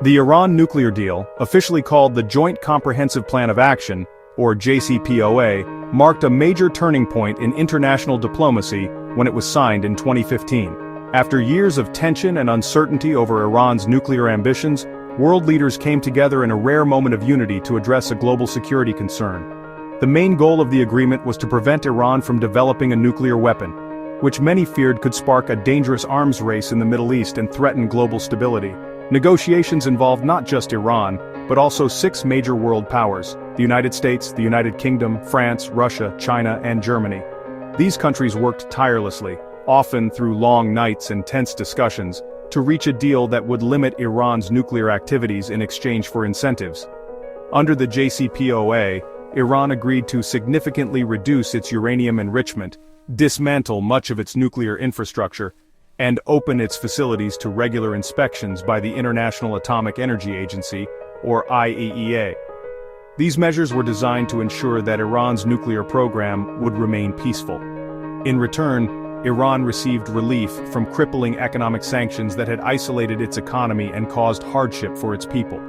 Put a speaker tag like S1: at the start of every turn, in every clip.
S1: The Iran nuclear deal, officially called the Joint Comprehensive Plan of Action, or JCPOA, marked a major turning point in international diplomacy when it was signed in 2015. After years of tension and uncertainty over Iran's nuclear ambitions, world leaders came together in a rare moment of unity to address a global security concern. The main goal of the agreement was to prevent Iran from developing a nuclear weapon, which many feared could spark a dangerous arms race in the Middle East and threaten global stability. Negotiations involved not just Iran, but also 6 major world powers: the United States, the United Kingdom, France, Russia, China, and Germany. These countries worked tirelessly, often through long nights and tense discussions, to reach a deal that would limit Iran's nuclear activities in exchange for incentives. Under the JCPOA, Iran agreed to significantly reduce its uranium enrichment, dismantle much of its nuclear infrastructure, and open its facilities to regular inspections by the International Atomic Energy Agency, or IAEA. These measures were designed to ensure that Iran's nuclear program would remain peaceful. In return, Iran received relief from crippling economic sanctions that had isolated its economy and caused hardship for its people.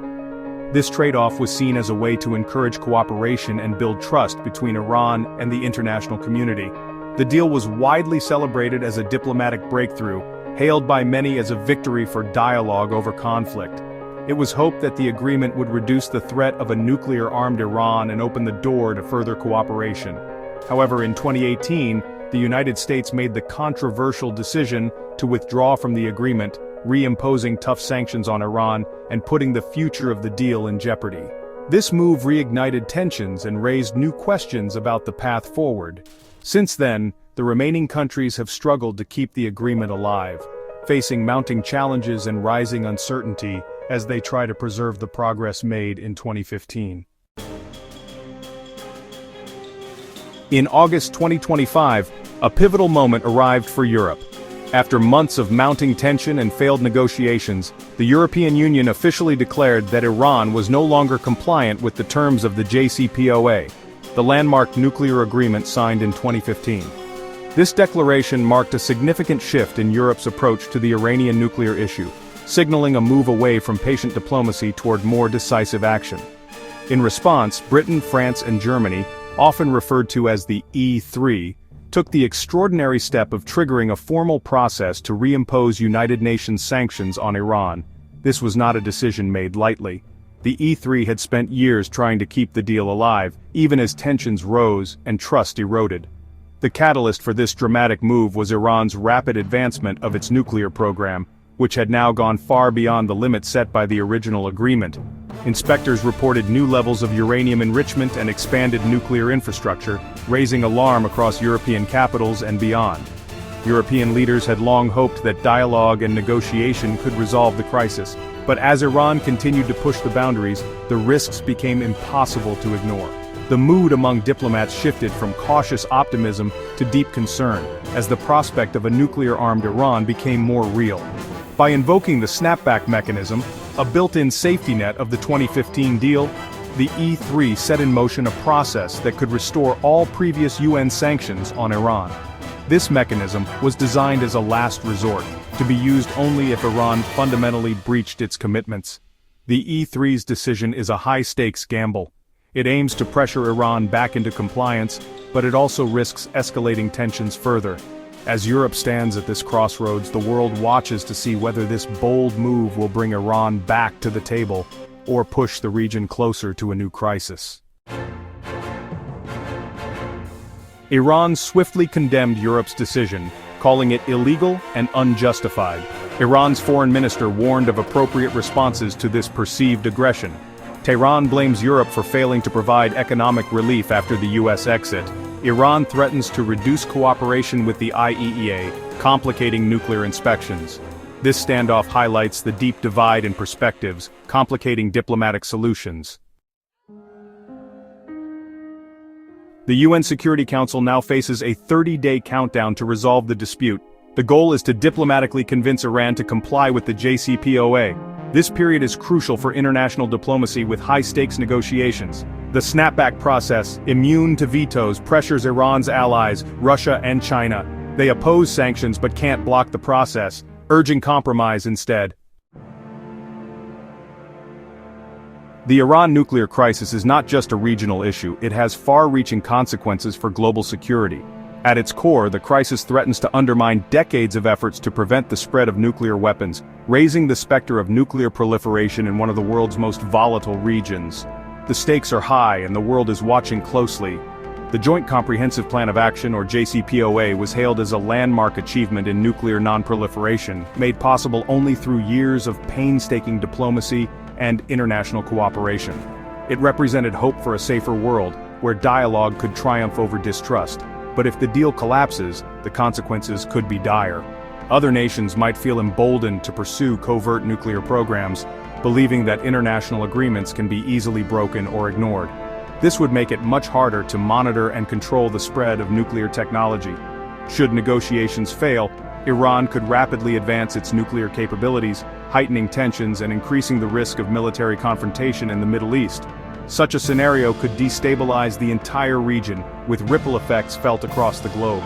S1: This trade-off was seen as a way to encourage cooperation and build trust between Iran and the international community. The deal was widely celebrated as a diplomatic breakthrough, hailed by many as a victory for dialogue over conflict. It was hoped that the agreement would reduce the threat of a nuclear-armed Iran and open the door to further cooperation. However, in 2018, the United States made the controversial decision to withdraw from the agreement, reimposing tough sanctions on Iran and putting the future of the deal in jeopardy. This move reignited tensions and raised new questions about the path forward. Since then, the remaining countries have struggled to keep the agreement alive, facing mounting challenges and rising uncertainty as they try to preserve the progress made in 2015. In August 2025, a pivotal moment arrived for Europe. After months of mounting tension and failed negotiations, the European Union officially declared that Iran was no longer compliant with the terms of the JCPOA, the landmark nuclear agreement signed in 2015. This declaration marked a significant shift in Europe's approach to the Iranian nuclear issue, signaling a move away from patient diplomacy toward more decisive action. In response, Britain, France, and Germany, often referred to as the E3, took the extraordinary step of triggering a formal process to reimpose United Nations sanctions on Iran. This was not a decision made lightly. The E3 had spent years trying to keep the deal alive, even as tensions rose and trust eroded. The catalyst for this dramatic move was Iran's rapid advancement of its nuclear program, which had now gone far beyond the limits set by the original agreement. Inspectors reported new levels of uranium enrichment and expanded nuclear infrastructure, raising alarm across European capitals and beyond. European leaders had long hoped that dialogue and negotiation could resolve the crisis, but as Iran continued to push the boundaries, the risks became impossible to ignore. The mood among diplomats shifted from cautious optimism to deep concern, as the prospect of a nuclear-armed Iran became more real. By invoking the snapback mechanism, a built-in safety net of the 2015 deal, the E3 set in motion a process that could restore all previous UN sanctions on Iran. This mechanism was designed as a last resort, to be used only if Iran fundamentally breached its commitments. The E3's decision is a high-stakes gamble. It aims to pressure Iran back into compliance, but it also risks escalating tensions further. As Europe stands at this crossroads, the world watches to see whether this bold move will bring Iran back to the table, or push the region closer to a new crisis. Iran swiftly condemned Europe's decision, calling it illegal and unjustified. Iran's foreign minister warned of appropriate responses to this perceived aggression. Tehran blames Europe for failing to provide economic relief after the US exit. Iran threatens to reduce cooperation with the IAEA, complicating nuclear inspections. This standoff highlights the deep divide in perspectives, complicating diplomatic solutions. The UN Security Council now faces a 30-day countdown to resolve the dispute. The goal is to diplomatically convince Iran to comply with the JCPOA. This period is crucial for international diplomacy with high-stakes negotiations. The snapback process, immune to vetoes, pressures Iran's allies, Russia and China. They oppose sanctions but can't block the process, urging compromise instead. The Iran nuclear crisis is not just a regional issue, it has far-reaching consequences for global security. At its core, the crisis threatens to undermine decades of efforts to prevent the spread of nuclear weapons, raising the specter of nuclear proliferation in one of the world's most volatile regions. The stakes are high and the world is watching closely. The Joint Comprehensive Plan of Action, or JCPOA, was hailed as a landmark achievement in nuclear non-proliferation, made possible only through years of painstaking diplomacy and international cooperation. It represented hope for a safer world, where dialogue could triumph over distrust. But if the deal collapses, the consequences could be dire. Other nations might feel emboldened to pursue covert nuclear programs, believing that international agreements can be easily broken or ignored. This would make it much harder to monitor and control the spread of nuclear technology. Should negotiations fail, Iran could rapidly advance its nuclear capabilities, heightening tensions and increasing the risk of military confrontation in the Middle East. Such a scenario could destabilize the entire region, with ripple effects felt across the globe.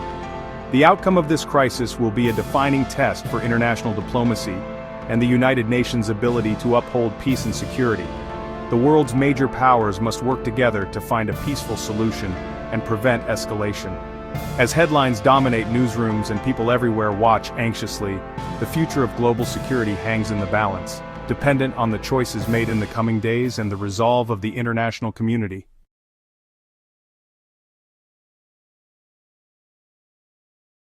S1: The outcome of this crisis will be a defining test for international diplomacy and the United Nations' ability to uphold peace and security. The world's major powers must work together to find a peaceful solution and prevent escalation. As headlines dominate newsrooms and people everywhere watch anxiously, the future of global security hangs in the balance, dependent on the choices made in the coming days and the resolve of the international community.